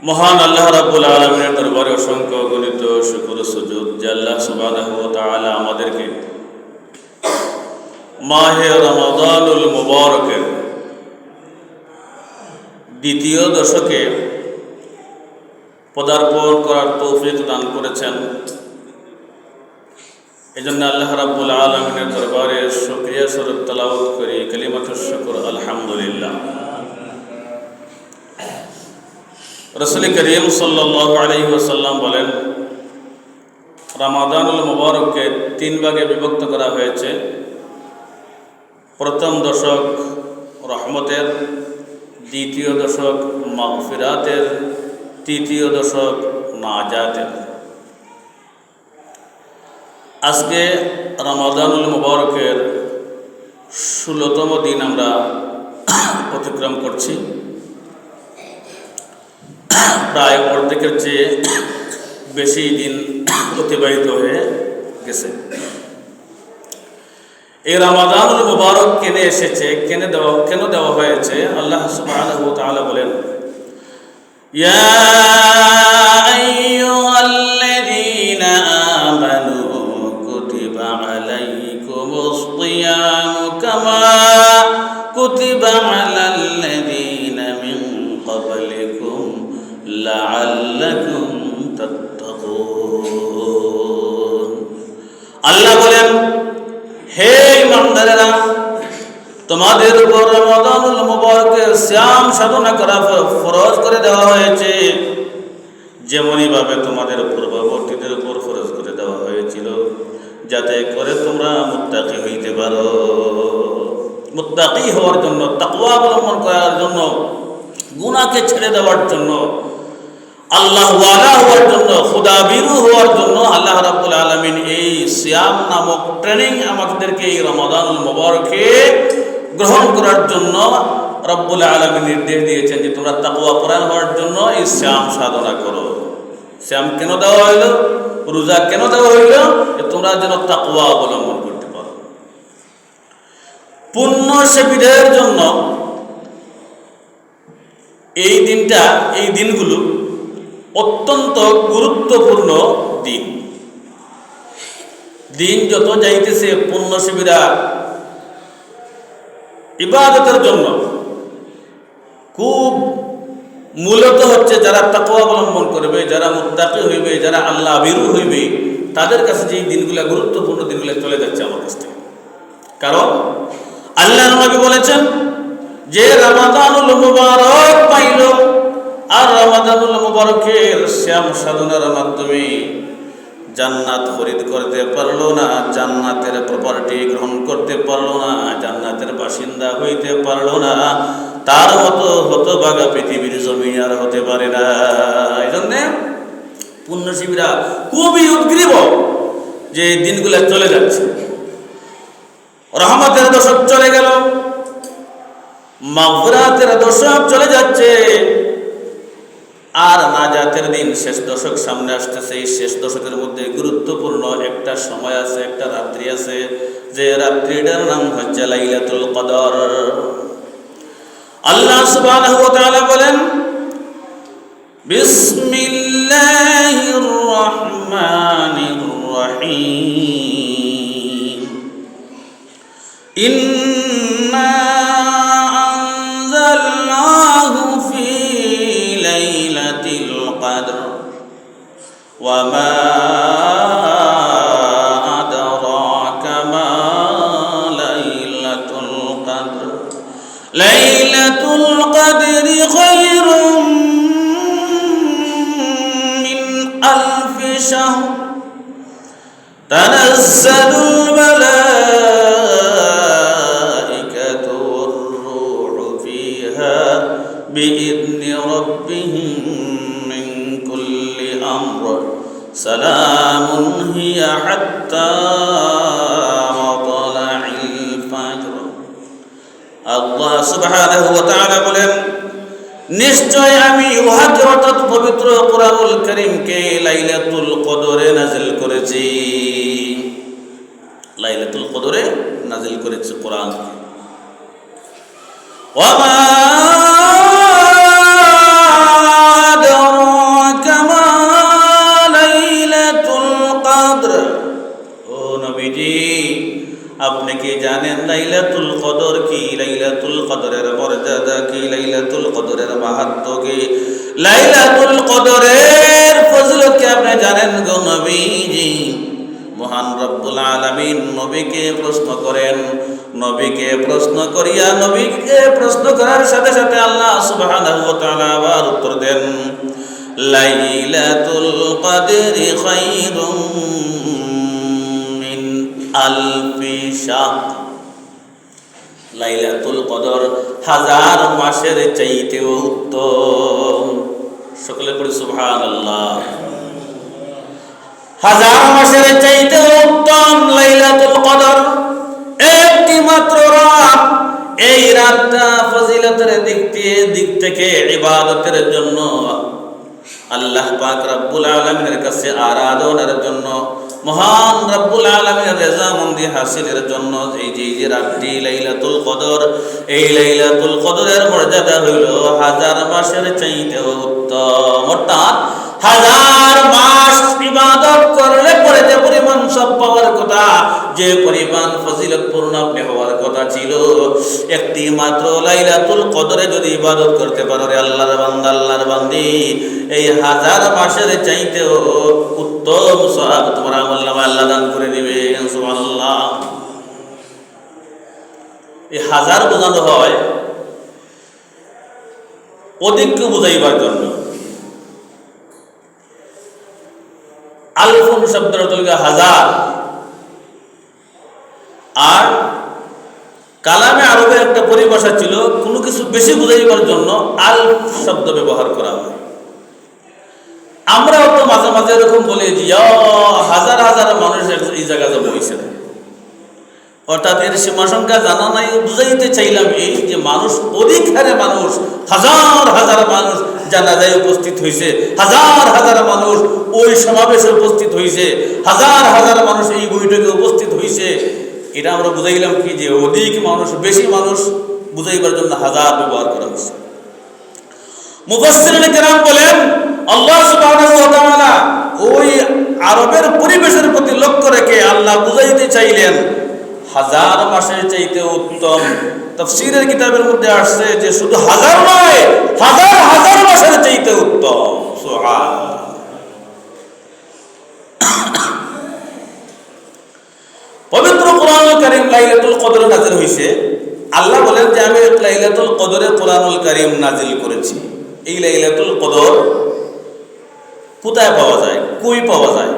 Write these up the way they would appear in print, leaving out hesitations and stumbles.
মহান আল্লাহ রাব্বুল আলামিনের দরবারে অসংখ্য গণিত শুকর সুজুদ যে আল্লাহ সুবহানাহু ওয়া তাআলা আমাদেরকে মাহে রমাদানুল মুবারকের দ্বিতীয় দশকে পদার্পণ করার তৌফিক দান করেছেন। এজন্য আল্লাহ রাব্বুল আলামিনের দরবারে শুকরিয়া স্বরূপ তেলাওয়াত করি কালিমাতুশ শুকর আলহামদুলিল্লাহ। রাসূল করিম সাল্লাল্লাহু আলাইহি ওয়াসাল্লাম বলেন, রমাদানুল মুবারককে তিন ভাগে বিভক্ত করা হয়েছে। প্রথম দশক রহমতের, দ্বিতীয় দশক মাগফিরাতের, তৃতীয় দশক নাজাতের। আজকে রমাদানুল মুবারকের 16তম দিন আমরা অতিক্রম করছি। প্রায় অর্ধেকের চেয়ে বেশি দিন অতিবাহিত হয়ে গেছে। এই রমাদানুল মুবারক কেন এসেছে, কেন দেওয়া হয়েছে? আল্লাহ সুবহানাহু ওয়া তাআলা বলেন, ইয়া আইয়ুহাল্লাযীনা আমানু কুতিবা আলাইকুমুস সিয়ামু কামা কুতিবা আলাল্লাযীনা মিন ক্বাবলিকুম লাআল্লাকুম তাত্তাকুন। আল্লাহ বলেন, হে ইমানদারেরা, তোমাদের উপর রমাদানুল মুবারকের সিয়াম সাধনা করা ফরজ করে দেওয়া হয়েছে, যেমনই ভাবে তোমাদের পূর্ববর্তীদের উপর ফরজ করে দেওয়া হয়েছিল, যাতে করে তোমরা মুত্তাকি হইতে পারো। মুত্তাকি হওয়ার জন্য, তাকওয়া অবলম্বন করার জন্য, গুনাহকে ছেড়ে দেওয়ার জন্য, আল্লাহ ওয়ালা হওয়ার জন্য, খুদাবিরু হওয়ার জন্য আল্লাহ রাব্বুল আলামিন এই সিয়াম নামক ট্রেনিং আমাদেরকে এই রমাদানুল মুবারকে গ্রহণ করার জন্য রব্বুল আলামিন নির্দেশ দিয়েছেন যে তোমরা তাকওয়া পরায়ণ হওয়ার জন্য এই সিয়াম সাধনা করো। সিয়াম কেন দেওয়া হইল, রোজা কেন দেওয়া হইল? যে তোমরা যেন তাকওয়া অবলম্বন করতে পারো। পুণ্য সেবীদের জন্য এই দিনগুলো অত্যন্ত গুরুত্বপূর্ণ দিন। দিন যত যাইতেছে পুণ্যসেবীরা ইবাদতের জন্য খুব মূলত হচ্ছে যারা তাকওয়া অবলম্বন করবে, যারা মুত্তাকি হইবে, যারা আল্লাহ ভীরু হইবে, তাদের কাছে যে দিনগুলা গুরুত্বপূর্ণ দিনগুলো চলে যাচ্ছে আমার কাছ থেকে। কারণ আল্লাহর নবী বলেছেন যে রমাদানুল মুবারক পাইল আর রমাদানুল মুবারকের শ্যাম সাধনার মাধ্যমে জান্নাত খরিদ করতে পারলো না, জান্নাতের প্রপার্টি গ্রহণ করতে পারলো না, জান্নাতের বাসিন্দা হইতে পারলো না, তার মতো হতভাগা পৃথিবীর জমিনে আর হতে পারে না। এই জন্যে পুণ্যসেবীরা খুবই উদ্গ্রীব যে দিনগুলো চলে যাচ্ছে। রহমতের দশক চলে গেল, মাগফিরাতের দশক চলে যাচ্ছে, আর নাজাতের দিন শেষ দশক সামনে আসতেছে। এই শেষ দশকের মধ্যে গুরুত্বপূর্ণ একটা সময় আছে, একটা রাত্রি আছে, যে রাত্রিটার নাম হচ্ছে লাইলাতুল কদর। আল্লাহ সুবহানাহু ওয়া তাআলা বলেন, বিসমিল্লাহির রহমানির রহিম, ইন্না আনজালনাহু ফি লাইলাতিল কদর ওয়া মা আদরাকা মা লাইলাতুল কদর লাইলাতুল কদরি খায়রুম মিন আলফি শাহর তানাজ্জালুল মালাইকাতু ওয়ার-রূহু ফিহা বিইذনি রাব্বিহিম মিন কুল্লি আমর সালামুন হিয়া হাত্তা মাতলাইল ফাজর। আল্লাহ সুবহানাহু ওয়া তাআলা বলেন, নিশ্চয় আমি উহাকে অর্থাৎ পবিত্র কুরআনুল কারীমকে লাইলাতুল কদরে নাযিল করেছি। লাইলাতুল কদরে নাযিল করেছি কুরআন। ওয়া মা তো কি লাইলাতুল কদরের ফজিলত কি আপনি জানেন গো নবীজি? মহান রব্বুল আলামিন নবীকে প্রশ্ন করেন। নবীকে প্রশ্ন করিয়া নবীকে প্রশ্ন করার সাথে সাথে আল্লাহ সুবহানাহু ওয়া তাআলা আবার উত্তর দেন, লাইলাতুল কদরি খায়রুম মিন আলফি শাহর। লাইলাতুল কদর হাজার মাসের চাইতেও উত্তম। সকলে পড়ি সুবহানাল্লাহ। হাজার মাসের চাইতেও উত্তম লাইলাতুল কদর। একটি মাত্র রাত, এই রাতটা ফজিলতের দিক থেকে ইবাদতের জন্য, আল্লাহ পাক রব্বুল আলামিনের কাছে আরাধনার জন্য, মহান রব্বুল আলামিনের রেজামন্দি হাসিলের জন্য এই যে রাতটি লাইলাতুল কদর, এই লাইলাতুল কদরের মর্যাদা হইল হাজার মাসের চাইতেও উত্তম। অর্থাৎ হাজার মাস ইবাদত করলে পরে যে পরিমাণ সব পাওয়ার কথা, যে পরিমাণ ফজিলতপূর্ণ আপনি হওয়ার কথা ছিল, একটি মাত্র লাইলাতুল কদরে যদি ইবাদত করতে পারো রে আল্লাহর বান্দা, আল্লাহর বান্দি, এই হাজার মাসের চাইতেও উত্তম সওয়াব তোমার আমলনামায় আল্লাহ দান করে দিবে। সুবহানাল্লাহ। এই হাজার বোঝানো হয় অধিককে বুঝাইবার জন্য। আলফুন শব্দের অর্থ হাজার, আর কালামে আরবের একটা পরিভাষা ছিল কোনো কিছু বেশি বুঝাইবার জন্য আলফ শব্দ ব্যবহার করা হয়। আমরাও তো মাঝে মাঝে এরকম বলি যে হাজার হাজার মানুষ এই জায়গা যাবো হয়েছে, অর্থাৎ এর সীমা সংখ্যা জানা নাই। বুঝাইতে চাইলাম এই যে মানুষ, অধিক হারে মানুষ, হাজার হাজার মানুষ জানাজায় উপস্থিত হয়েছে, হাজার হাজার মানুষ ওই সমাবেশে উপস্থিত হয়েছে, হাজার হাজার মানুষ এই বৈঠকে উপস্থিত হয়েছে। এটা আমরা বুঝাইলাম কি যে অধিক মানুষ, বেশি মানুষ বুঝাইবার জন্য হাজার ব্যবহার করা হয়েছে। মুফাসসিরিনে কেরাম বলেন আল্লাহ সুবহানাহু ওয়া তাআলা ওই আরবের পরিবেশের প্রতি লক্ষ্য রেখে আল্লাহ বুঝাইতে চাইলেন হাজার মাসের চাইতে উত্তম। তাফসীরের কিতাবের মধ্যে আসছে যে শুধু হাজার নয়, হাজার হাজার মাসের চাইতে উত্তম। সুবহানাল্লাহ। পবিত্র কোরআনুল কারীম লাইলাতুল কদরে নাযিল হয়েছে। আল্লাহ বলেন যে আমি লাইলাতুল কদরে কোরআনুল কারীম নাযিল করেছি। এই লাইলাতুল কদর কোথায় পাওয়া যায়, কই পাওয়া যায়?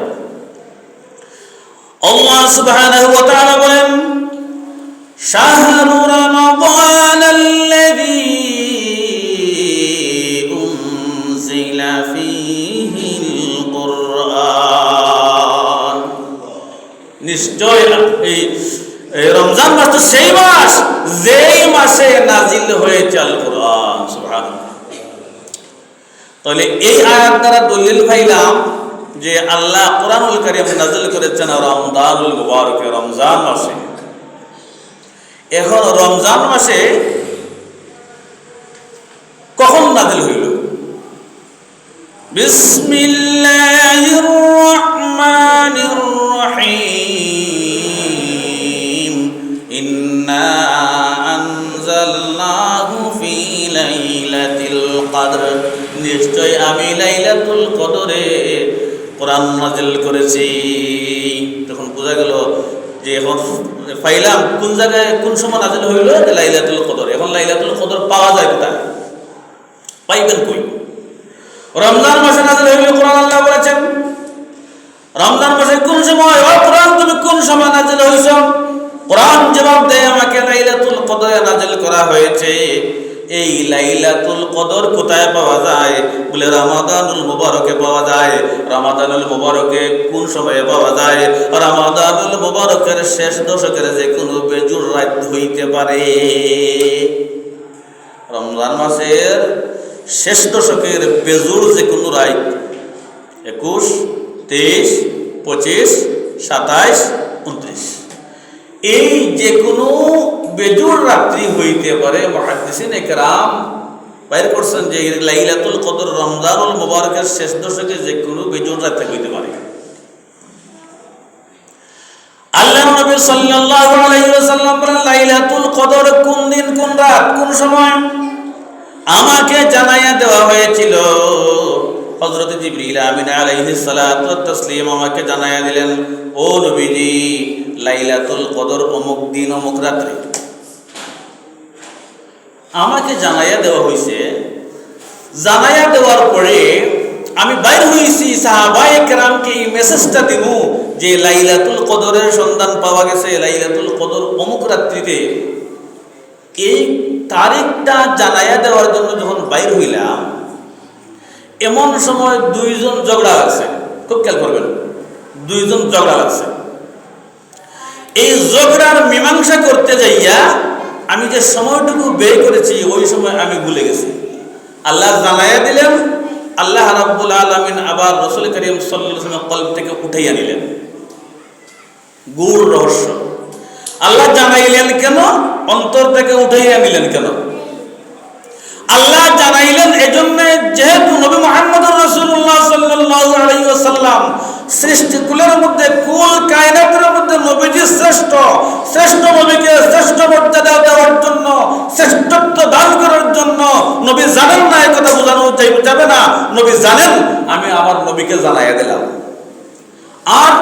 আল্লাহ সুবহানাহু ওয়া তাআলা বলেন শাহরু রমাদানাল্লাযী উনজিলা ফীহিল কুরআন। নিশ্চয় এই রমজান মাস তো সেই মাস যেই মাসে নাজিল হয়েছে আল কুরআন। সুবহানাল্লাহ। তাহলে এই আয়াত দ্বারা দলিল পাইলাম যে আল্লাহ কোরআনুল কারীম নাযিল করেছেন রমজানুল মুবারকে, রমজান মাসে। এখন রমজান মাসে কখন নাযিল হইল? বিসমিল্লাহির রহমানির রহিম। ইন্না আনজালনাহু ফি লাইলাতিল কদর। নিশ্চয় আমি লাইলাতুল কদরে কোরআন নাযিল করেছি। তখন বোঝা গেল যে এখন পাইলাম কোন জায়গায় কোন সময় নাযিল হইল, লাইলাতুল কদর। এখন লাইলাতুল কদর পাওয়া যায় কোথায়, পাইবেন কই? রমজান মাসে নাযিল হইল কোরআন। আল্লাহ বলেছেন রমজান মাসে কোন সময়, ও কোরআন তুমি কোন সময় নাযিল হইছ? কোরআন জবাব দেয় আমাকে লাইলাতুল কদরে নাযিল করা হয়েছে। এই লাইলাতুল কদর কোথায় পাওয়া যায়? বলে রমাদানুল মুবারকে পাওয়া যায়। রমাদানুল মুবারকে কোন সময়ে পাওয়া যায়? রমাদানুল মুবারকের শেষ দশকের যে কোনো বেজুর রাত হইতে পারে। রমজান মাসের শেষ দশকের বেজুর যে কোনো রাত, 21, 23, 25, 27, 29, এই যে কোনো বেজুর রাত্রি হইতে পারে। মুহাদ্দিসিনে কেরাম বাইর করছেন যে লাইলাতুল কদর রমজানুল মুবারকের শেষ দশকে যে কোনো বেজুর রাত্রি হইতে পারে। আল্লাহ নবী সাল্লাল্লাহু আলাইহি ওয়াসাল্লাম বলেন লাইলাতুল কদর কোন দিন, কোন রাত, কোন সময়? আমাকে জানাইয়া দেওয়া হয়েছিল। হযরত জিবরিল আমিন আলাইহিস সালাতু ওয়াত তাসলিম আমাকে জানাইয়া দিলেন, ও নবীজি, লাইলাতুল কদর অমুক দিন অমুক রাত্রে। আমাকে জানাইয়া দেওয়া হয়েছে। জানাইয়া দেওয়ার পরে আমি বাইর হয়েছি সাহাবায়ে কেরামকে এই মেসেজটা দিব যে লাইলাতুল কদরের সন্ধান পাওয়া গেছে, লাইলাতুল কদর অমুক রাত্রিতে। এই তারিখটা জানাইয়া দেওয়ার জন্য যখন বাইর হইলাম, এমন সময় দুইজন ঝগড়া লাগছে। খুব খেয়াল করবেন, দুইজন ঝগড়া লাগছে। এই ঝগড়ার মীমাংসা করতে যাইয়া আমি যে সময়টুকু ব্যয় করেছি ওই সময় আমি ভুলে গেছি। আল্লাহ জানাইয়া দিলেন, আল্লাহ রাব্বুল আলামিন আবার রাসূল করিম সাল্লাল্লাহু আলাইহি ওয়াসাল্লাম কলব থেকে উঠাইয়া নিলেন। গূঢ় রহস্য। আল্লাহ জানাইলেন কেন? অন্তর থেকে উঠাইয়া নিলেন কেন? আল্লাহ জানাইলেন এজন্য, যেহেতু নবী মুহাম্মদুর রাসূলুল্লাহ সাল্লাল্লাহু আলাইহি ওয়াসাল্লাম সৃষ্টিকুলের মধ্যে, কুল কায়নাতের মধ্যে নবীজি শ্রেষ্ঠ। শ্রেষ্ঠ নবীকে শ্রেষ্ঠ মর্যাদা দেওয়ার জন্য, শ্রেষ্ঠত্ব দান করার জন্য নবী জানেন না, এই কথা বোঝানো যাবে না। নবী জানেন, আমি আমার নবীকে জানাইয়া দিলাম। আর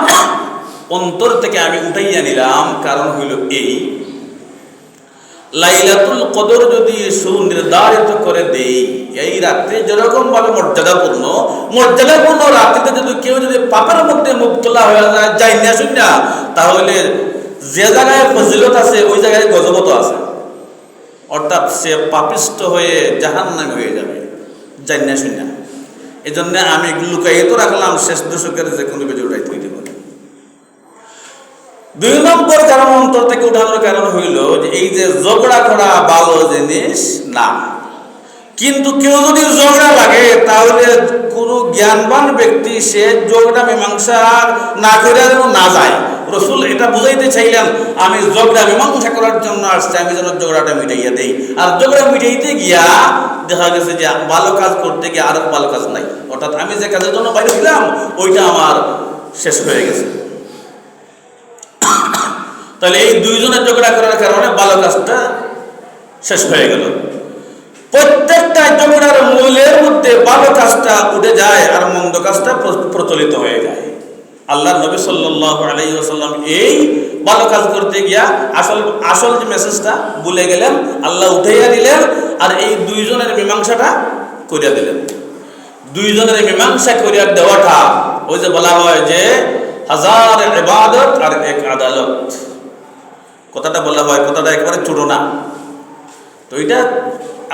অন্তর থেকে আমি উঠাইয়া নিলাম। কারণ হইল এই, লাইলাতুল কদর যদি সুনির্ধারিত করে দেই, এই রাত্রি যেরকম ভাবে মর্যাদাপূর্ণ রাত্রিতে যদি কেউ যদি পাপের মধ্যে মুবতলা হয়ে যায় না শুনিয়া, তাহলে যে জায়গায় ফজিলত আছে ওই জায়গায় গজবত আছে। অর্থাৎ সে পাপিষ্ট হয়ে জাহান্নামী হয়ে যাবে যাই না শুনিয়া। এই জন্য আমি লুকাইয়ে তো রাখলাম, শেষ দশকের যে কোনো বেজে উঠাইতে হইতে পারে। 2 নম্বর কারণ, অন্তর থেকে উঠানোর কারণ হইল যে এই যে ঝগড়া করা ভালো জিনিস না। কিন্তু কেউ যদি ঝগড়া লাগে, তাহলে কোনো জ্ঞানবান ব্যক্তি সে ঝগড়া মীমাংসা না করে যেন না যায়। রাসূল এটা বুঝাইতে চাইলেন, আমি ঝগড়া মীমাংসা করার জন্য আসছি, আমি যেন ঝগড়াটা মিটাইয়া দেই। আর ঝগড়া মিটাইতে গিয়া দেখা গেছে যে ভালো কাজ করতে গিয়ে আর ভালো কাজ নাই। অর্থাৎ আমি যে কাজের জন্য বাইরে ছিলাম ওইটা আমার শেষ হয়ে গেছে। তাহলে এই দুইজনের ঝগড়া করার কারণে ভালো কাজটা শেষ হয়ে গেল। প্রত্যেকটা ঝগড়ার মূলের মধ্যে ভালো কাজটা উঠে যায় আর মন্দ কাজটা প্রচলিত হয়ে যায়। আল্লাহ নবী সাল্লাল্লাহু আলাইহি ওয়াসাল্লাম এই ভালো কাজ করতে গিয়া আসল যে মেসেজটা ভুলে গেলেন, আল্লাহ উঠাইয়া দিলেন। আর এই দুইজনের মীমাংসাটা করিয়া দিলেন। দুইজনের মীমাংসা করিয়া দেওয়াটা, ওই যে বলা হয় যে 1000 ইবাদত আর 1 আদালত, কথাটা বলা হয়, কথাটা একেবারে ছোট না। তো এটা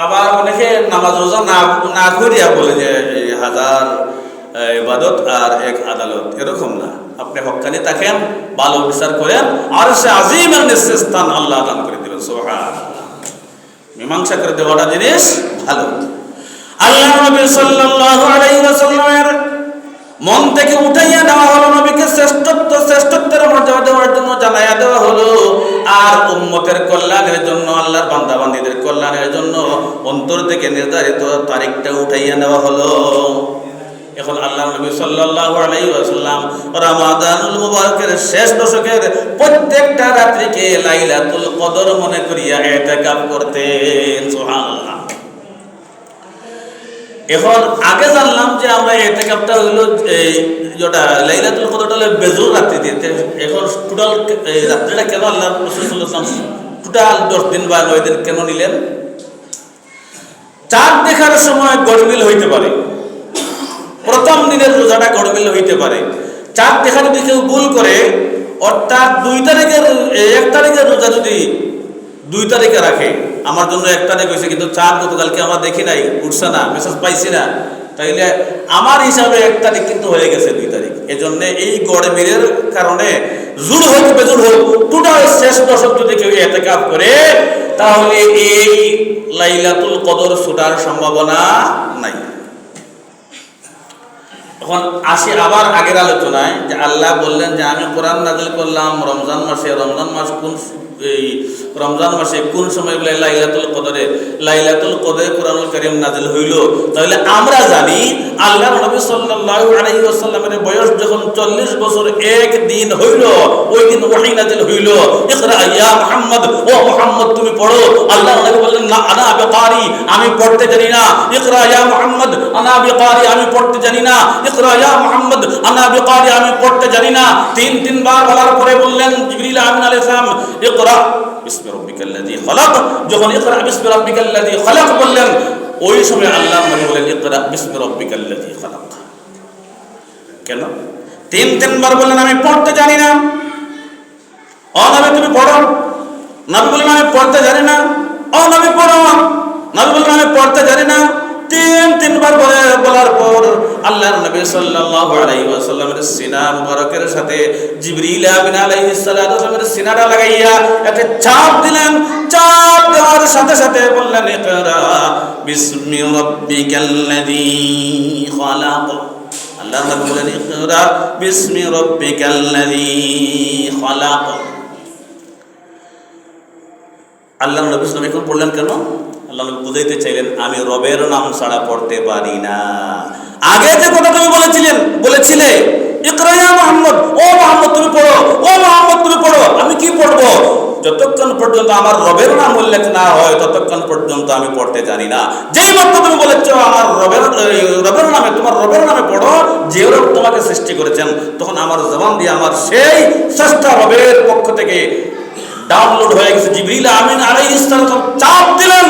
আবার অনেকে নামাজ রোজা না করিয়া বলে যে 1000 ইবাদত আর 1 আদালত, এরকম না। আপনি হক্কানি থাকেন, ভালো বিচার করেন, আর সে আজিমের নিঃস্থান আল্লাহ দান করে দিবেন। সুবহানাল্লাহ। মীমাংসা করে দেওয়াটা জিনিস ভালো। আল্লাহ নবী সাল্লাল্লাহু আলাইহি ওয়াসাল্লামের মন থেকে উঠাইয়া দেওয়া হলো, নবীকে শ্রেষ্ঠত্বের মর্যাদা দেওয়ার জন্য জানাইয়া দেওয়া হলো। আর উম্মতের কল্যাণের জন্য, আল্লাহর বান্দাবান্দীদের কল্যাণের জন্য অন্তর থেকে নির্ধারিত তারিখটা উঠাইয়া নেওয়া হলো। এখন আল্লাহ নবী সাল্লাল্লাহু আলাইহি ওয়াসাল্লাম রমাদানুল মুবারকের শেষ দশকের প্রত্যেকটা রাত্রিকে লাইলাতুল কদর মনে করিয়া ইতিকাফ করতেন। সুবহানাল্লাহ। এখন আগে জানলাম যে আমরা ইতিকাফটা হইলো যেটা লাইলাতুল কদরটা হলো বেজুর রাত্রিতে। এখন টোটাল রাত্রিটা কেন আল্লাহ রাসূল সাল্লাল্লাহু আলাইহি ওয়াসাল্লাম টোটাল 10 দিন বা 9 দিন কেন নিলেন? চাঁদ দেখার সময় গড়মিল হইতে পারে, প্রথম দিনের রোজাটা গড়মিল হইতে পারে। চাঁদ দেখা যদি কেউ ভুল করে, অর্থাৎ 1 তারিখের রোজা যদি 2 তারিখে রাখে, আমার জন্য 1 তারিখ হয়েছে কিন্তু চাঁদ গতকালকে আমরা দেখি নাই, উঠছে না, মেসেজ পাইছি না, তাইলে আমার হিসাবে 1 তারিখ কিন্তু হয়ে গেছে 2 তারিখ। এজন্য এই গড়মিলের কারণে জুল হোক বেজুল হোক, টোটাল শেষ দশক যদি কেউ ইতিকাফ করে, তাহলে এই লাইলাতুল কদর ছুটার সম্ভাবনা নাই। এখন আসি আবার আগের আলোচনায়, যে আল্লাহ বললেন যে আমি কোরআন নাযিল করলাম রমজান মাসে। রমজান মাসে কোন সময় বলে লাইলাতুল কদরে কোরআনুল কারীম নাযিল হইল। তাহলে আমরা জানি আল্লাহর নবী সাল্লাল্লাহু আলাইহি ওয়াসাল্লামের বয়স যখন 40 বছর এক দিন হইল, ওই দিন ওহী নাযিল হইল, ইকরা ইয়া মুহাম্মদ, ও মুহাম্মদ তুমি পড়ো। আল্লাহর নবী বললেন না আনা বিকারি, আমি পড়তে জানি না। ইকরা ইয়া মুহাম্মদ আনা বিকারি, আমি পড়তে জানি না। ইকরা ইয়া মুহাম্মদ আনা বিকারি, আমি পড়তে জানি না। তিনবার বলার পরে বললেন জিবরিল আমিন আলাইহিস সালাম ইকরা বিসমি রাব্বিকাল্লাযী খালাক, যখন ইকরা বিসমি রাব্বিকাল্লাযী খালাক বললেন, ওই সময় আল্লাহর নবী বলেন ইকরা বিসমি রাব্বিকাল্লাযী খালাক। কেন? তিনবার বললেন আমি পড়তে জানি না। ও নবী তুমি পড়ো। নবী বললেন আমি পড়তে জানি না। ও নবী পড়ো। নবী বললেন আমি পড়তে জানি না। তিনবার বলার পর আল্লাহর নবী সাল্লাল্লাহু আলাইহি ওয়াসাল্লামের সিনা মুবারকের সাথে জিবরিল আমিন আলাইহিস সালামের সিনাটা লাগাইয়া একটা চাপ দিলেন। চাপ দেওয়ার সাথে সাথে বললেন ইকরা বিসমি রাব্বিকাল্লাযী খালাক। আল্লাহর নবী বললেন ইকরা বিসমি রাব্বিকাল্লাযী খালাক। আল্লাহর নবী সাল্লাল্লাহু আলাইহি ওয়াসাল্লাম পড়লেন কেন? আল্লাহ নবী বুঝাইতে চাইলেন আমি রবের নাম ছাড়া পড়তে পারি না। আগে যে কথা তুমি বলেছিলে ইকরা ইয়া মুহাম্মদ, ও মুহাম্মদ তুমি পড়ো, ও মুহাম্মদ তুমি পড়ো, আমি কি পড়বো? যতক্ষণ পর্যন্ত আমার রবের নাম উল্লেখ না হয় ততক্ষণ পর্যন্ত আমি পড়তে জানি না। যেই মাত্র তুমি বলেছো আমার রবের নামে, তোমার রবের নামে পড়ো, যে রব তোমাকে সৃষ্টি করেছেন, তখন আমার জবান দিয়ে আমার সেই স্রষ্টা রবের পক্ষ থেকে ডাউনলোড হয়ে গেছে। জিবরিল আমিন আলাইহিস সালাম চাপ দিলেন।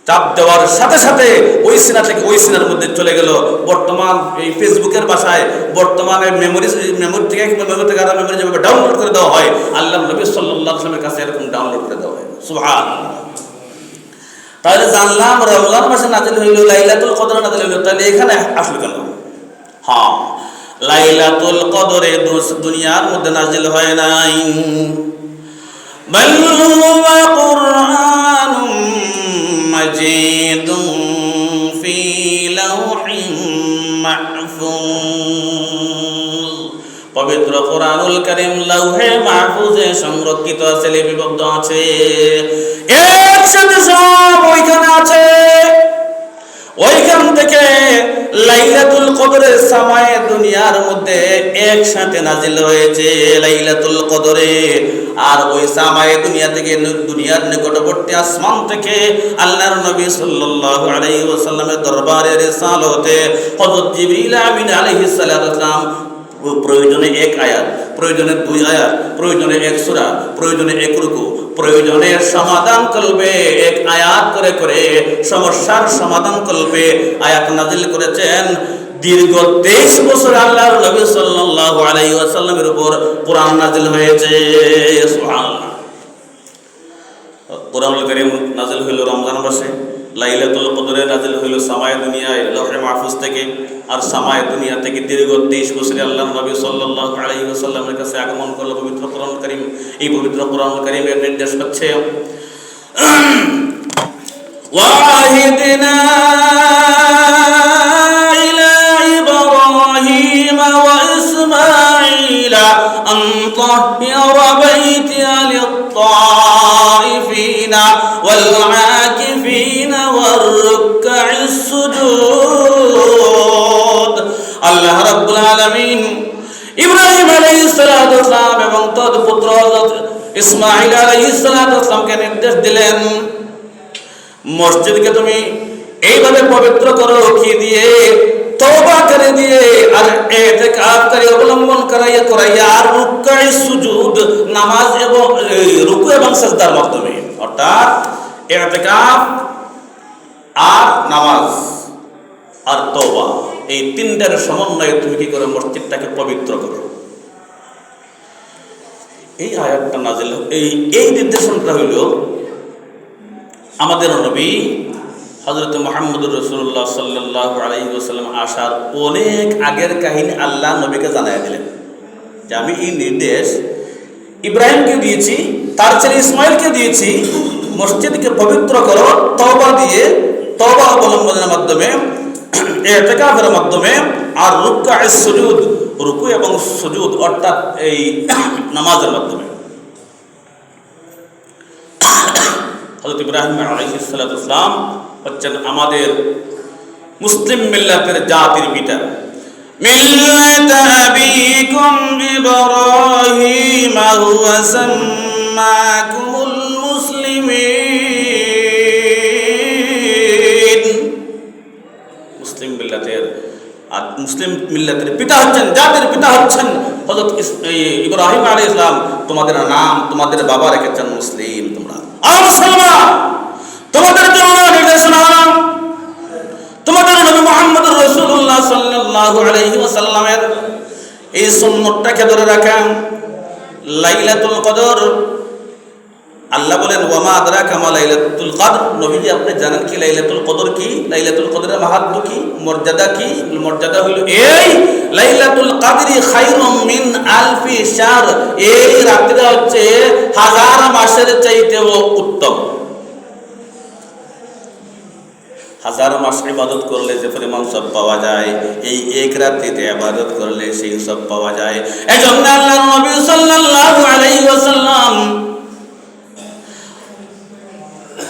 চাপ দেওয়ার সাথে সাথে ওই সিনা থেকে ওই সিনার মধ্যে চলে গেল। বর্তমান এই ফেসবুকের ভাষায় বর্তমানে মেমোরি থেকে আরো মেমোরি যেভাবে ডাউনলোড করে দেওয়া হয়, আল্লাহর নবী সাল্লাল্লাহু আলাইহি ওয়াসাল্লামের কাছে এরকম ডাউনলোড করে দেওয়া হয়। সুবহানাল্লাহ। তাহলে জানলাম রমজান মাসে নাজিল হইল, লাইলাতুল কদর নাজিল হইল, তাহলে এখানে আসলো কেন? হ্যাঁ, লাইলাতুল কদরে দুনিয়ার মধ্যে নাজিল হয় নাই। بل هو قرآن مجيد في لوح محفوظ। পবিত্র কোরআনুল কারীম লৌহে মাহফুজে সংরক্ষিত আছে, লিপিবদ্ধ আছে। একসাথে সব ওইখানে আছে। ওইখান থেকে লাইলাতুল কদরের সামায়ে দুনিয়ার মধ্যে একসাথে নাজিল হয়েছে লাইলাতুল কদরে। আর ওই সামায়ে দুনিয়া থেকে দুনিয়ার নিকটবর্তী আসমান থেকে আল্লাহর নবী সাল্লাল্লাহু আলাইহি ওয়াসাল্লামের দরবারে রিসালাতে হযরত জিবরিল আমিন আলাইহিস সালাম প্রয়োজনে এক আয়াত, প্রয়োজনে দুই আয়াত, প্রয়োজনে এক সূরা, প্রয়োজনে এক রুকু, প্রয়োজনের সমাধান কল্পে এক আয়াত করে করে সমস্যার সমাধান কল্পে আয়াত নাজিল করেছেন। দীর্ঘ 23 বছর আল্লাহর নবী সাল্লাল্লাহু আলাইহি ওয়াসাল্লামের উপর কোরআন নাজিল হয়েছে। সুবহানাল্লাহ। কোরআনুল কারীম নাজিল হইল রমজান মাসে, লাইলাতুল কদরে নাজিল হইল সামায়ে দুনিয়ায় লৌহে মাহফুজ থেকে। আর সামায়ে দুনিয়া থেকে দীর্ঘ 23 বছরে আল্লাহর নবী সাল্লাল্লাহু আলাইহি ওয়াসাল্লামের কাছে আগমন করলো পবিত্র কোরআনুল কারীম। এই পবিত্র কোরআনুল কারীমের নির্দেশ হচ্ছে ওয়াহিদিনা ইলা ইব্রাহিম ওয়া ইসমাঈল আন তাহহিরা বাইতিয়া লিত-তাইফিনা ওয়াল আকিফিনা ওয়ার রুক'আস সুজুদ। আল্লাহ রাব্বুল আলামিন ইব্রাহিম আলাইহিস সালাতু ওয়াস সালাম এবং তার পুত্র হযরত ইসমাঈল আলাইহিস সালাতু ওয়াস সালামকে নির্দেশ দিলেন, মসজিদকে তুমি এইভাবে পবিত্র করো কি দিয়ে? তওবা করে দিয়ে, আর ইতিকাফ করে অবলম্বন করাইয়া আর রুক'আস সুজুদ, নামাজ এবং রুকু এবং সিজদার মাধ্যমে, অর্থাৎ ইতিকাফ আর নামাজ আর তওবা, এই তিনটার সমন্বয়ে তুমি কি করো? মসজিদটাকে পবিত্র করো। এই আয়াতটা নাজিল, এই নির্দেশনটা হইল আমাদের নবী হযরত মুহাম্মদুর রাসূলুল্লাহ সাল্লাল্লাহু আলাইহি ওয়াসাল্লাম আসার অনেক আগের কাহিনী আল্লাহ নবীকে জানায় দিলেন যে আমি এই নির্দেশ ইব্রাহিমকে দিয়েছি, তার ছেলে ইসমাইলকে দিয়েছি, মসজিদকে পবিত্র করো তওবা দিয়ে, তওবা অবলম্বনের মাধ্যমে, ইতিকাফের মাধ্যমে, আর রুক'আস সুজুদ, রুকু এবং সুজুদ অর্থাৎ এই নামাজের মাধ্যমে। হযরত ইব্রাহিম আলাইহিস সালাতু ওয়াস সালাম হচ্ছেন আমাদের মুসলিম মিল্লাতের জাতির পিতা। মিল্লাত আবিকুম ইব্রাহিম হুয়া সাম্মাকুমুল মুসলিমিন। মুসলিম মিল্লাতের পিতা হচ্ছেন, জাতির পিতা হচ্ছেন হযরত ইব্রাহিম আলাইহিস সালাম। তোমাদের নাম তোমাদের বাবা রেখেছেন মুসলিম। তোমরা মুসলমান, তোমাদের জন্য নির্দেশনা, তোমাদের নবী মুহাম্মদুর রাসূলুল্লাহ সাল্লাল্লাহু আলাইহি ওয়াসাল্লামের এই সুন্নতটাকে ধরে রাখা। লাইলাতুল কদর, আল্লাহ বলেন ওয়ামা আদরাকা মা লাইলাতুল কদর। নবীজি আপনি জানেন কি লাইলাতুল কদর কি? লাইলাতুল কদরের মাহাত্ম্য কি, মর্যাদা কি? মর্যাদা হইল এই লাইলাতুল কদরি খায়রুম মিন আলফি শাহর। এই রাতটা হচ্ছে হাজার মাসের চাইতেও উত্তম। হাজার মাস ইবাদত করলে যে পরিমাণ সব পাওয়া যায়, এই এক রাত্রিতে ইবাদত করলে সেই সব পাওয়া যায়। এজন্য আল্লাহর নবী সাল্লাল্লাহু আলাইহি ওয়াসাল্লাম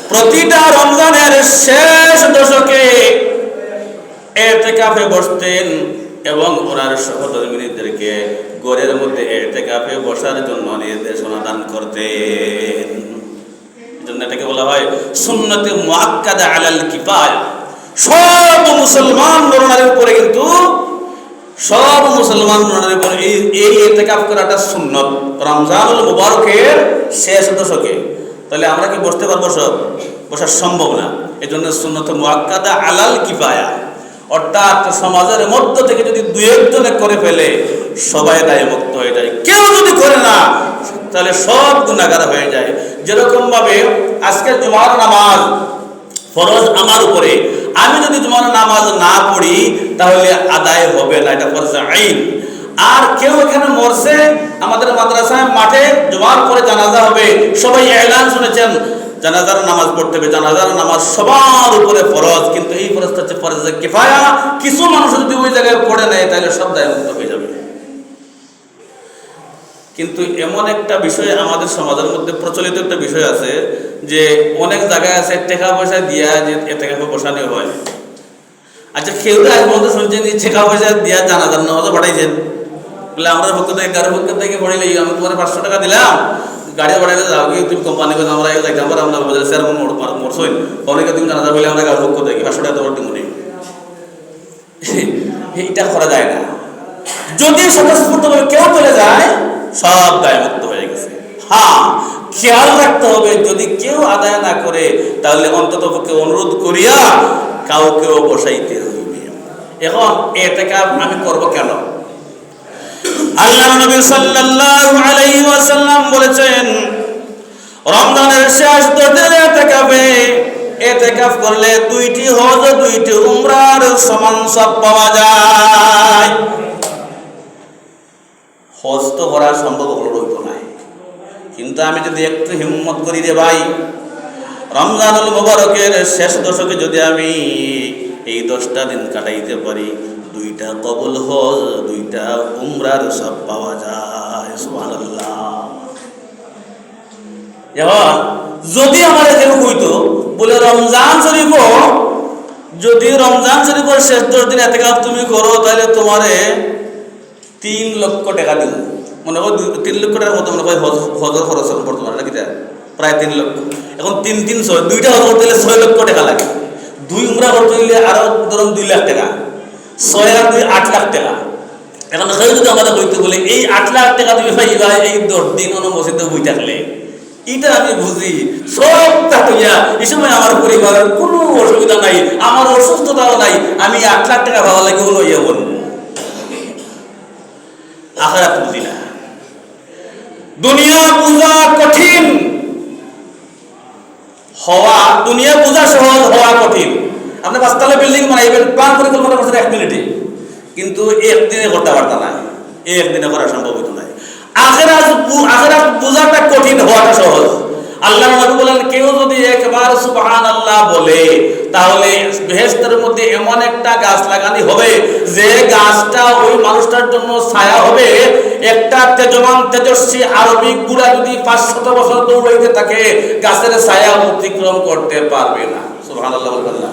প্রতিটা রমজানের শেষ দশকে ইতিকাফে বসতেন এবং ওনার সহধর্মিনীদেরকে ঘরের মধ্যে ইতিকাফে বসার জন্য নির্দেশনা দান করতেন। এজন্য এটাকে বলা হয় সুন্নতে মুআক্কাদা আলাল কিফায়া। সব মুসলমান নরনারীর উপরে, কিন্তু সব মুসলমান নরনারীর উপরে এই ইতিকাফ করাটা সুন্নত রমজানুল মুবারকের শেষ দশকে। তাহলে আমরা কি বসতে পারবো? সব বসা সম্ভব না। এজন্য সুন্নত মুআক্কাদা আলাল কিফায়া, অর্থাৎ সমাজের মধ্য থেকে যদি দুই একজনে করে ফেলে সবাই দায়মুক্ত হয়ে যায়। কেউ যদি করে না তাহলে সব গুনাহগার হয়ে যায়। যেরকম ভাবে আজকে জুমার নামাজ ফরজ আমার উপরে, আমি যদি জুমার নামাজ না পড়ি তাহলে আদায় হবে না, এটা ফরজ আইন। আর কেউ এখানে মরছে, আমাদের মাদ্রাসায় মাঠে জুমার পরে জানাজা হবে, সবাই এলান শুনেছেন জানাজার নামাজ পড়তে হবে। জানাজার নামাজ সবার উপরে ফরজ, কিন্তু এই ফরজটা হচ্ছে ফরজে কিফায়া। কিছু মানুষ যদি ওই জায়গায় পড়ে নেয় তাহলে সব দায়মুক্ত হয়ে যাবে। কিন্তু এমন একটা বিষয় আমাদের সমাজের মধ্যে প্রচলিত একটা বিষয় আছে যে অনেক জায়গায় আছে টাকা পয়সা দিয়া যে ইতিকাফে বসানো হয়। আচ্ছা, কেউ আজ পর্যন্ত শুনছেন যে টাকা পয়সা দিয়া জানাজার নামাজও পাঠাইছেন? বলে আমরা পক্ষ থেকে গাড়ির পক্ষ থেকে পড়িলে আমি তোমার 500 টাকা দিলাম, গাড়ি বাড়াইলে যাও কি তুমি কোম্পানি করে আমরা যাইতাম পারে, আমরা বলে স্যার মরছই অনেকে তুমি জানাজা বলে আমরা গাড়ির পক্ষ থেকে 500 টাকা দেওয়ার মনে এইটা করা যায় না। যদি স্বতঃস্ফূর্তভাবে কেউ চলে যায় সব দায়মুক্ত হয়ে গেছে। হ্যাঁ, খেয়াল রাখতে হবে যদি কেউ আদায় না করে তাহলে অন্তত পক্ষে অনুরোধ করিয়া কাউকেও বসাইতে হইবে। এখন ইতিকাফ আমি করব কেন? আল্লাহর নবী সাল্লাল্লাহু আলাইহি ওয়াসাল্লাম বলেছেন রমজানের শেষ 10 দিনে ইতিকাফ করলে 2টি হজ ও 2টি উমরার সমান সব পাওয়া যায়। হজ তো করা সম্ভব হইতো না, কিন্তু আমি যদি একটু হিম্মত করি রে ভাই, রমজানুল মুবারকের শেষ দশকে যদি আমি এই 10টা দিন কাটাইতে পারি, 2টা কবুল হজ 2টা উমরার সব পাওয়া যায়। সুবহানাল্লাহ। এখন যদি আমার কেউ কইতো বলে রমজান শরীফও যদি রমজান শরীফের শেষ 10 দিন ইতিকাফ তুমি করো তাহলে তোমারে 3 লক্ষ টাকা দিব। মনে হয় 3 লক্ষ টাকার মতো মনে হয় হজের খরচ বর্তমানে নাকি প্রায় 3 লক্ষ। এখন 3 3 6 2টা হজ করতে হলে 6 লক্ষ টাকা লাগে। 2 উমরা করতে হলে আরো ধরুন 2 লাখ টাকা, 6 আর 2 8 লাখ টাকা। এখন যদি আমাদের বইতে বলে এই 8 লাখ টাকা তুমি পাইবা এই 10 দিন অনুমোদিত বই থাকলে, এটা আমি বুঝি সব টাকা। এই সময় আমার পরিবারের কোনো অসুবিধা নাই, আমার অসুস্থতাও নাই, আমি 8 লাখ টাকা ভালো লাগে হলো ইয়ে বলবো। আখিরাত বুঝি না, দুনিয়া বুঝা কঠিন, হওয়া দুনিয়া বুঝা সহজ, হওয়া কঠিন। আপনি 5 তলা বিল্ডিং বানাইবেন, প্ল্যান পরিকল্পনা করছেন 1 মিনিটে, কিন্তু একদিনে করতে পারতা না, একদিনে করা সম্ভব হতো না। আখিরাত বুঝাটা কঠিন, হওয়াটা সহজ। আল্লাহর নবী বলেন কেউ যদি একবার সুবহানাল্লাহ বলে তাহলে বেহেশতের মধ্যে এমন একটা গাছ লাগানি হবে যে গাছটা ওই মানুষটার জন্য ছায়া হবে। একটা তেজমান তেজস্বী আরবি ঘোড়া যদি 500 বছর দৌড়াইতে থাকে গাছের ছায়া অতিক্রম করতে পারবে না। সুবহানাল্লাহ বলবেন না?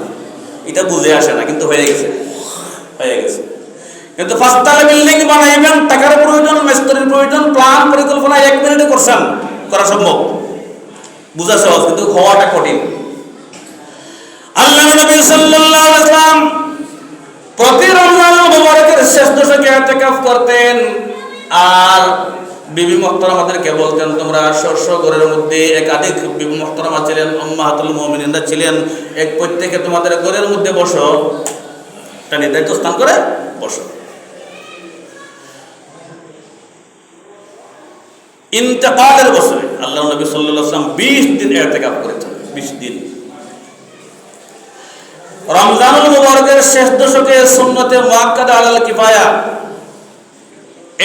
এটা বুঝে আসে না, কিন্তু হয়ে গেছে। কিন্তু 5 তলা বিল্ডিং বানাইবেন, টাকার প্রয়োজন, মিস্ত্রির প্রয়োজন, প্ল্যান পরিকল্পনা 1 মিনিটে করছেন, করা সম্ভব, বুঝা সহজ, কিন্তু হওয়াটা কঠিন। আল্লাহর নবী সাল্লাল্লাহু আলাইহি ওয়াসাল্লাম প্রতি রমজানুল মুবারকের শেষ দশকে ইতিকাফ করতেন। আর বিবি মুহতারামাদেরকে বলতেন, তোমরা স্ব ঘরের মধ্যে একাধিক বিবি মুহতারামা ছিলেন, উম্মাহাতুল মুমিনিনরা ছিলেন, এক প্রত্যেকে তোমাদের ঘরের মধ্যে বসো, একটা নির্ধারিত স্থান করে বসো। ইন্তেকালের বছরে আল্লাহর নবী সাল্লাল্লাহু আলাইহি ওয়াসাল্লাম 20 দিন ইতিকাফ করেছেন, 20 দিন। রমজানুল মুবারকের শেষ দশকে সুন্নতে মুআক্কাদা আলাল কিফায়া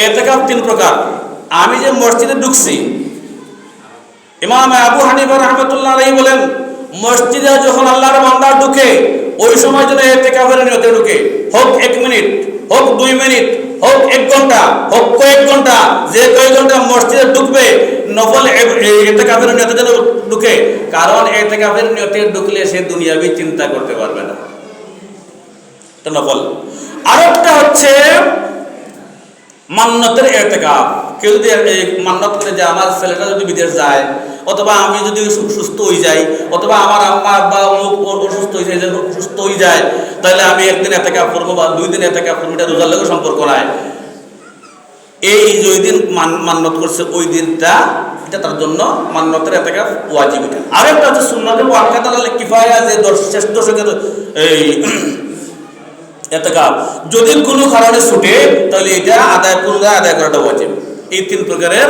ইতিকাফ 3 প্রকার। আমি যে মসজিদে ঢুকছি, ইমাম আবু হানিফা রাহমাতুল্লাহ আলাইহি বলেন, মসজিদে যখন আল্লাহর বান্দা ঢুকে ওই সময় যেন ইতিকাফের নিয়তে ঢুকে, হোক 1 মিনিট, হোক 2 মিনিট, হোক 1 ঘন্টা, হোক কয়েক ঘন্টা, যে কয়েক ঘন্টা মসজিদে ঢুকবে নফল ইতিকাফের নিয়তে যেন ঢুকে। কারণ ইতিকাফের নিয়তে ঢুকলে সে দুনিয়াবি চিন্তা করতে পারবে না, এটা নফল। আরেকটা হচ্ছে মান্নতের ইতিকাফ। কেউ যদি মান্নত করে যে আমার ছেলেটা যদি বিদেশ যায়, অথবা আমি যদি সুস্থ হয়ে যাই, অথবা আমার আম্মা আব্বা অসুস্থ হয়ে যায়, তাহলে আমি 1 দিন ইতিকাফ করবো বা 2 দিন ইতিকাফ করবো, এটা রোজার লগে সম্পর্ক নাই। এই যে ওই দিন মান্নত করছে ওই দিনটা, এটা তার জন্য মান্নতের ইতিকাফ ওয়াজিব। এটা আরেকটা হচ্ছে সুন্নাতে মুআক্কাদা আলাল কিফায়া, যে শেষ দশকের এই ইতিকাফ যদি কোনো কারণে ছুটে, তাহলে এটা পুনরায় আদায় করাটা ওয়াজিব। এই 3 প্রকারের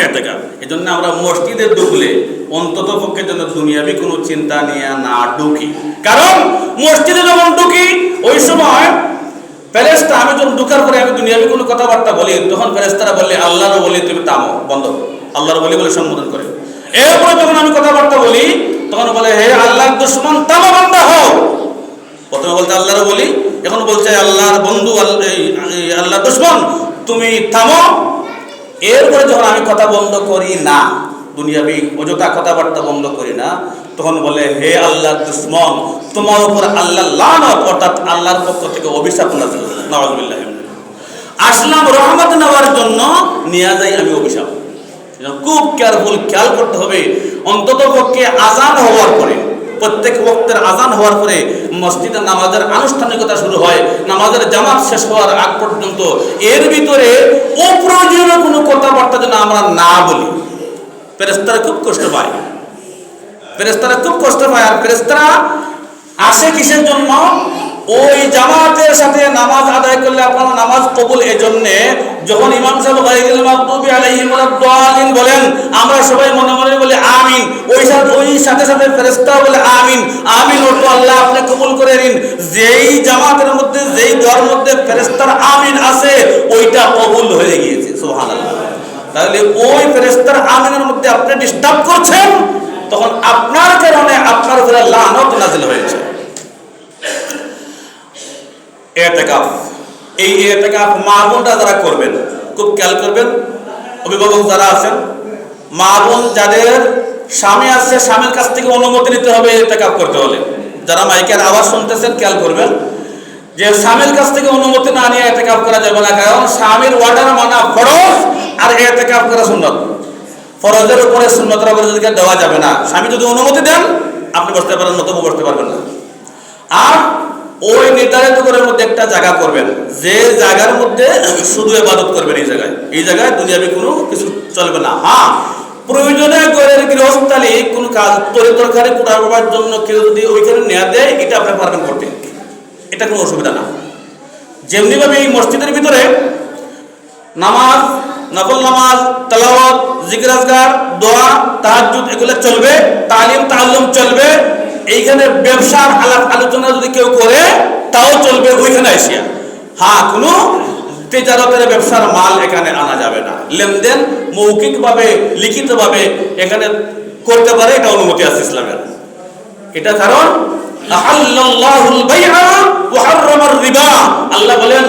ইতিকাফ। এজন্য আমরা মসজিদে ঢুকলে অন্তত পক্ষে যেন দুনিয়াবি কোনো চিন্তা নিয়ে না ঢুকি। কারণ মসজিদে যখন ঢুকি ওই সময় ফেরেশতা, আমি যখন ঢুকার পরে আমি দুনিয়াবি কোনো কথাবার্তা বলি, তখন ফেরেশতারা বলে আল্লাহর বলি তুমি থামো, বন্ধ, আল্লাহর বলি বলে সম্বোধন করে। এরপরে যখন আমি কথাবার্তা বলি তখন বলে হে আল্লাহর দুশমন, থামো, বন্ধ হও। প্রথমে বলতে আল্লাহর বলি, এখন বলছে আল্লাহর বন্ধু, আল্লাহর দুশমন তুমি থামো। এরপরে যখন আমি কথা বন্ধ করি না, দুনিয়াবি অযথা কথাবার্তা বন্ধ করি না, তখন বলে হে আল্লাহর দুশমন, তোমার উপর আল্লাহর লানত, অর্থাৎ আল্লাহর পক্ষ থেকে অভিশাপ নাযিল। নাউযুবিল্লাহ। আসলাম রহমত নেওয়ার জন্য, নিয়ে যাই আমি অভিশাপ। খুব কেয়ারফুল, খেয়াল করতে হবে। অন্তত পক্ষে আজান হওয়ার পরে, প্রত্যেক ওয়াক্তের আজান হওয়ার পরে মসজিদে নামাজের আনুষ্ঠানিকতা শুরু হয়, নামাজের জামাত শেষ হওয়ার আগ পর্যন্ত এর ভিতরে অপ্রয়োজনীয় কোনো কথাবার্তা যেন আমরা না বলি। ফেরেশতারা খুব কষ্ট পায়, আর ফেরেশতারা আসে কিসের জন্য? ওই জামাতের সাথে নামাজ আদায় করলে আপনার নামাজ কবুল। এজন্য যখন ইমাম সাহেব গায়রুল মাগদুবি আলাইহিম ওয়ালাদ-দালিন বলেন, আমরা সবাই মনে মনে বলি আমিন, ওই সাথে ফেরেশতা বলে আমিন, আমিন অর্থ আল্লাহ আপনি কবুল করে নিন। যেই জামাতের মধ্যে, যেই দোয়ার মধ্যে ফেরেশতার আমিন আছে, ওইটা কবুল হয়ে গিয়েছে, সুবহানাল্লাহ। তাহলে ওই ফেরেশতার আমিনের মধ্যে আপনি ডিস্টার্ব করছেন, তখন আপনার কারণে আপনার উপরে লানত নাযিল হয়েছে। ইতিকাফ, এই ইতিকাফ মা বোনরা যারা করবেন খুব খেয়াল করবেন। অভিভাবক যারা আছেন, মা বোন যাদের স্বামী আছে, স্বামীর কাছ থেকে অনুমতি নিতে হবে ইতিকাফ করতে হলে। যারা মাইকের আওয়াজ শুনতেছেন খেয়াল করবেন যে স্বামীর কাছ থেকে অনুমতি না নিয়ে ইতিকাফ করা যাবে না। কারণ স্বামীর অর্ডার মানা ফরজ, আর ইতিকাফ করা সুন্নাত। ফরজের উপরে সুন্নতের উপরে যদি দেওয়া যাবে না। স্বামী যদি অনুমতি দেন আপনি বসতে পারেন, নতুবা বসতে পারবেন না। আর ওই নির্ধারিত ঘরের মধ্যে একটা জায়গা করবেন, যে জায়গার মধ্যে শুধু ইবাদত করবেন। এই জায়গায় দুনিয়াবি কোনো কিছু চলবে না। হ্যাঁ, প্রয়োজনে ঘরের গৃহস্থালী কোনো কাজ তরকারি কুড়াবার জন্য কেউ যদি ওইখানে নেওয়া দেয়, এটা আপনি পারবেন করতে, এটা কোনো অসুবিধা না। যেমনিভাবে এই মসজিদের ভিতরে নামাজ, নফল নামাজ, তেলাওয়াত, জিকির আজকার, দোয়া, তাহাজ্জুদ এগুলো চলবে, তালিম তাআল্লুম চলবে। এইখানে ব্যবসার আলোচনা যদি কেউ করে তাও চলবে ওইখানে আসিয়া। হ্যাঁ, কোনো তেজারতের ব্যবসার মাল এখানে আনা যাবে না। লেনদেন মৌখিকভাবে, লিখিতভাবে এখানে করতে পারে, এটা অনুমতি আছে ইসলামের। এটা কারণ আহাল্লাল্লাহুল বাইআ ওয়া হারামার রিবা। আল্লাহ বলেন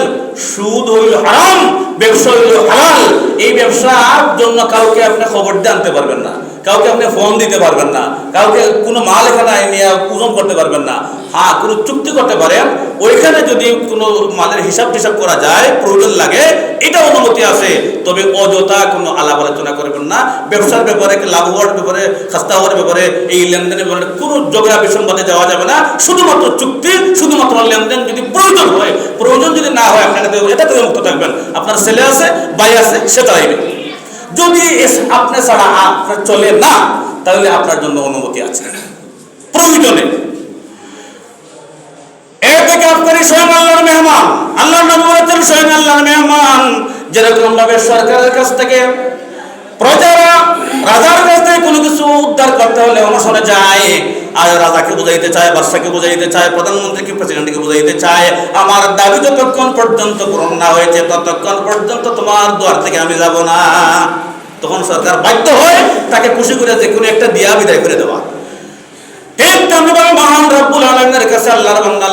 সুদ হইল হারাম, ব্যবসা হইল হালাল। এই ব্যবসার জন্য কাউকে আপনি খবর দিয়ে আনতে পারবেন না। কাউকে আপনি ফোন দিতে পারবেন না, কাউকে কোনো মাল এখানে নিয়ে ওজন করতে পারবেন না। হ্যাঁ, কোনো চুক্তি করতে পারেন, ওইখানে যদি কোনো মালের হিসাব টিসাব করা যায়, প্রয়োজন লাগে, এটা অনুমতি আছে। তবে অযথা কোনো আলাপ আলোচনা করবেন না। ব্যবসার ব্যাপারে, লাভ হওয়ার ব্যাপারে, খাস্তা হওয়ার ব্যাপারে, এই লেনদেনের ব্যাপারে কোনো ঝগড়া বিসম্বাদে যাওয়া যাবে না। শুধুমাত্র চুক্তি, শুধুমাত্র লেনদেন যদি প্রয়োজন হয়, প্রয়োজন যদি না হয় আপনাকে এটা থেকে মুক্ত থাকবেন। আপনার ছেলে আছে, ভাই আছে, সে চাইবে। যদি আপনি ছাড়া আপনার চলে না, তাহলে আপনার জন্য অনুমতি আছে প্রয়োজনে। এর থেকে আপনারই স্বয়ং আল্লাহর মেহমান। আল্লাহর নবী বলেছেন স্বয়ং আল্লাহর মেহমান। যেরকম ভাবে সরকারের কাছ থেকে প্রজারা রাজার কাছ থেকে কোনো কিছু উদ্ধার করতে হলে অনশনে যায়, আর রাজাকে বুঝাইতে চায়, বাদশাকে বুঝাইতে চায়, প্রধানমন্ত্রীকে, প্রেসিডেন্টকে বুঝাইতে চায়, আমার দাবি যতক্ষণ পর্যন্ত পূরণ না হয়েছে ততক্ষণ পর্যন্ত তোমার দুয়ার থেকে আমি যাব না। তখন সরকার বাধ্য হয় তাকে খুশি করে যে কোনো একটা দিয়া বিদায় করে দেওয়া। ঠিক তেমনি ভাবে মহান রব্বুল আলামিনের কাছে আল্লাহর বান্দা